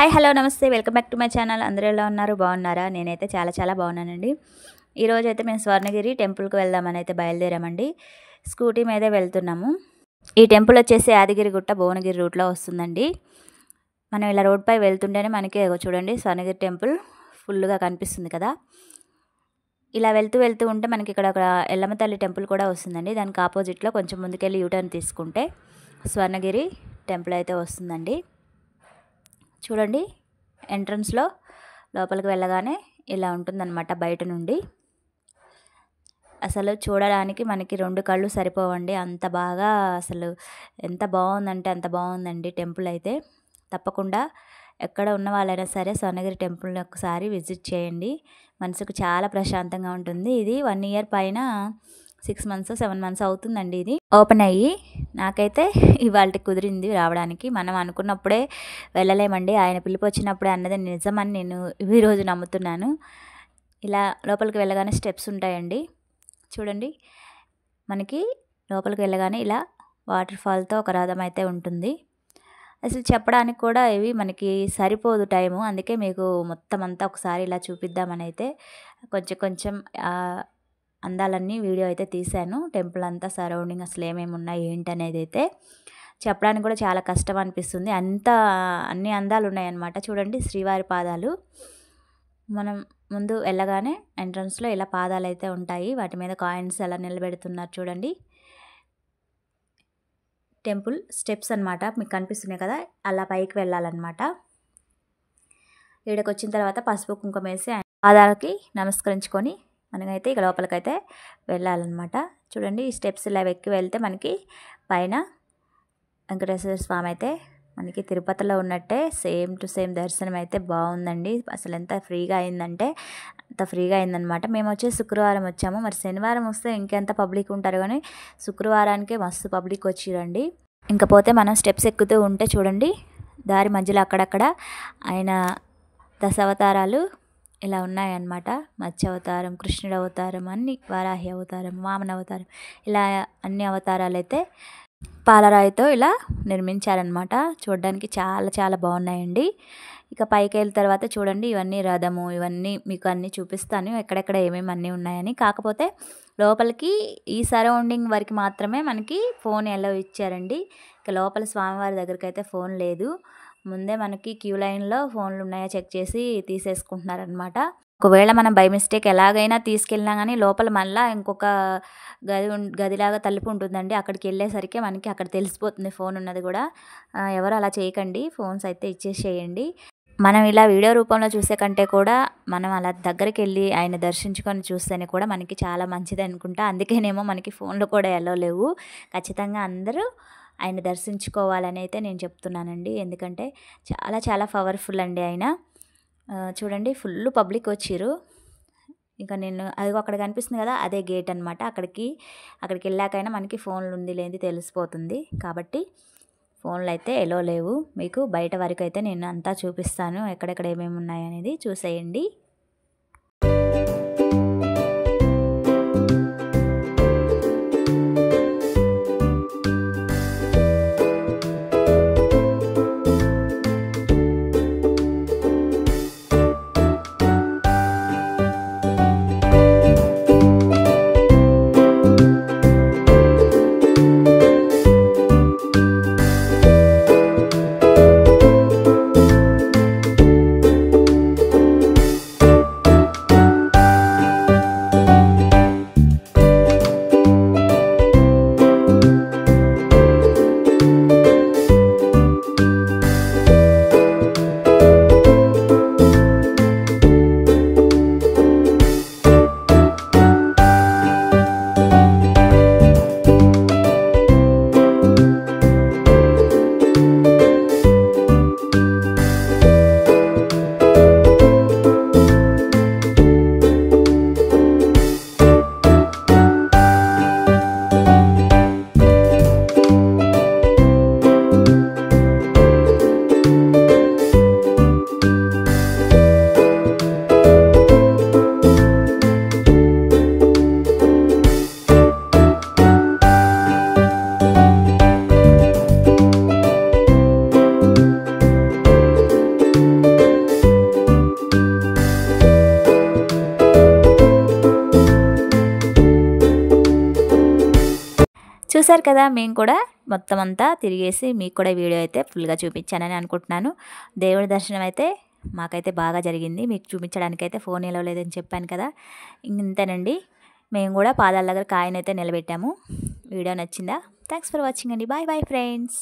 Hi hello నమస్తే welcome back to my channel. అందరూ ఎలా ఉన్నారు? బాగున్నారా? నేనైతే చాలా బాగున్నానండి. ఈరోజు అయితే మేము స్వర్ణగిరి టెంపుల్కి వెళ్దామని అయితే బయలుదేరామండి. స్కూటీ మీదే వెళ్తున్నాము. ఈ టెంపుల్ వచ్చేసి యాదగిరిగుట్ట భువనగిరి రూట్లో వస్తుందండి. మనం ఇలా రోడ్పై వెళ్తుంటేనే మనకి చూడండి స్వర్ణగిరి టెంపుల్ ఫుల్గా కనిపిస్తుంది కదా. ఇలా వెళ్తూ ఉంటే మనకి ఇక్కడ ఒక ఎల్లమ్మ తల్లి టెంపుల్ కూడా వస్తుందండి. దానికి ఆపోజిట్లో కొంచెం ముందుకెళ్ళి యూటర్న్ తీసుకుంటే స్వర్ణగిరి టెంపుల్ అయితే వస్తుందండి. చూడండి ఎంట్రన్స్లో లోపలికి వెళ్ళగానే ఇలా ఉంటుందన్నమాట. బయట నుండి అసలు చూడడానికి మనకి 2 కళ్ళు సరిపోవండి, అంత బాగా అసలు ఎంత బాగుందంటే అంత బాగుందండి టెంపుల్ అయితే. తప్పకుండా ఎక్కడ ఉన్న వాళ్ళైనా సరే స్వర్ణగిరి టెంపుల్ని ఒకసారి విజిట్ చేయండి. మనసుకు చాలా ప్రశాంతంగా ఉంటుంది. ఇది 1 ఇయర్ పైన 6 మంత్స్ 7 మంత్స్ అవుతుందండి ఇది ఓపెన్ అయ్యి. నాకైతే ఇవాళ కుదిరింది రావడానికి. మనం అనుకున్నప్పుడే వెళ్ళలేమండి, ఆయన పిలుపు వచ్చినప్పుడే అన్నది నిజమని నేను ఈరోజు నమ్ముతున్నాను. ఇలా లోపలికి వెళ్ళగానే స్టెప్స్ ఉంటాయండి. చూడండి మనకి లోపలికి వెళ్ళగానే ఇలా వాటర్ ఫాల్తో ఒక రథం అయితే ఉంటుంది. అసలు చెప్పడానికి కూడా ఇవి మనకి సరిపోదు టైము, అందుకే మీకు మొత్తం అంతా ఒకసారి ఇలా చూపిద్దామని అయితే కొంచెం అందాలన్నీ వీడియో అయితే తీశాను. టెంపుల్ అంతా సరౌండింగ్ అసలు ఏమేమి ఉన్నాయి ఏంటి అనేది అయితే చెప్పడానికి కూడా చాలా కష్టం అనిపిస్తుంది. అన్ని అందాలు ఉన్నాయన్నమాట. చూడండి శ్రీవారి పాదాలు. మనం ముందు వెళ్ళగానే ఎంట్రన్స్లో ఇలా పాదాలు అయితే ఉంటాయి, వాటి మీద కాయిన్స్ ఎలా నిలబెడుతున్నారు చూడండి. టెంపుల్ స్టెప్స్ అనమాట, మీకు కనిపిస్తున్నాయి కదా, అలా పైకి వెళ్ళాలన్నమాట. ఈడకి వచ్చిన తర్వాత పసుపు కుంకుమ వేసి పాదాలకి నమస్కరించుకొని మనమైతే ఇక లోపలికైతే వెళ్ళాలన్నమాట. చూడండి ఈ స్టెప్స్ ఇలా ఎక్కి వెళ్తే మనకి పైన వెంకటేశ్వర స్వామి అయితే మనకి తిరుపతిలో ఉన్నట్టే సేమ్ టు సేమ్ దర్శనం అయితే బాగుందండి. అసలు ఎంత ఫ్రీగా అయిందంటే అంత ఫ్రీగా అయిందనమాట. మేము వచ్చి శుక్రవారం వచ్చాము, మరి శనివారం వస్తే ఇంకెంత పబ్లిక్ ఉంటారు, కానీ శుక్రవారానికే మస్తు పబ్లిక్ వచ్చిరండి. ఇంకపోతే మనం స్టెప్స్ ఎక్కుతూ ఉంటే చూడండి దారి మధ్యలో అక్కడక్కడ ఆయన దశావతారాలు ఇలా ఉన్నాయన్నమాట. మత్స్య అవతారం, కృష్ణుడు అవతారం, అన్ని వారాహి అవతారం, వామన అవతారం, ఇలా అన్ని అవతారాలు అయితే పాలరాయితో ఇలా నిర్మించారనమాట. చూడడానికి చాలా బాగున్నాయండి. ఇక పైకి వెళ్ళిన తర్వాత చూడండి ఇవన్నీ రథము, ఇవన్నీ మీకు అన్నీ చూపిస్తాను ఎక్కడెక్కడ ఏమేమి అన్నీ ఉన్నాయని. కాకపోతే లోపలికి ఈ సరౌండింగ్ వరకు మాత్రమే మనకి ఫోన్ ఎలా ఇచ్చారండి. ఇక లోపల స్వామివారి దగ్గరికి అయితే ఫోన్ లేదు. ముందే మనకి క్యూ లైన్లో ఫోన్లు ఉన్నాయో చెక్ చేసి తీసేసుకుంటున్నారనమాట. ఒకవేళ మనం బై మిస్టేక్ ఎలాగైనా తీసుకెళ్ళినా కానీ లోపల మళ్ళీ ఇంకొక గదిలాగా తలుపు ఉంటుందండి. అక్కడికి వెళ్ళేసరికి మనకి అక్కడ తెలిసిపోతుంది ఫోన్ ఉన్నది కూడా. ఎవరు అలా చేయకండి, ఫోన్స్ అయితే ఇచ్చేసేయండి. మనం ఇలా వీడియో రూపంలో చూసే కంటే కూడా మనం అలా దగ్గరికి వెళ్ళి ఆయన దర్శించుకొని చూస్తేనే కూడా మనకి చాలా మంచిది అనుకుంటా. అందుకేనేమో మనకి ఫోన్లు కూడా ఎలా లేవు. ఖచ్చితంగా అందరూ ఆయన దర్శించుకోవాలని అయితే నేను చెప్తున్నానండి. ఎందుకంటే చాలా పవర్ఫుల్ అండి ఆయన. చూడండి ఫుల్ పబ్లిక్ వచ్చిర్రు. ఇంకా నేను అదిగో అక్కడ కనిపిస్తుంది కదా, అదే గేట్ అనమాట. అక్కడికి వెళ్ళాకైనా మనకి ఫోన్లు ఉంది లేనిది తెలిసిపోతుంది. కాబట్టి ఫోన్లు అయితే ఎలో లేవు. మీకు బయట వరకు అయితే నేను అంతా చూపిస్తాను, ఎక్కడెక్కడ ఏమేమి ఉన్నాయనేది చూసేయండి. చూసారు కదా, మేము కూడా మొత్తం అంతా తిరిగేసి మీకు కూడా వీడియో అయితే ఫుల్గా చూపించానని అనుకుంటున్నాను. దేవుడి దర్శనం అయితే మాకైతే బాగా జరిగింది. మీకు చూపించడానికైతే ఫోన్ నిలవలేదని చెప్పాను కదా, ఇంతేనండి. మేము కూడా పాదాల దగ్గర కాయనైతే నిలబెట్టాము. వీడియో నచ్చిందా? థ్యాంక్స్ ఫర్ వాచింగ్ అండి. Bye bye friends.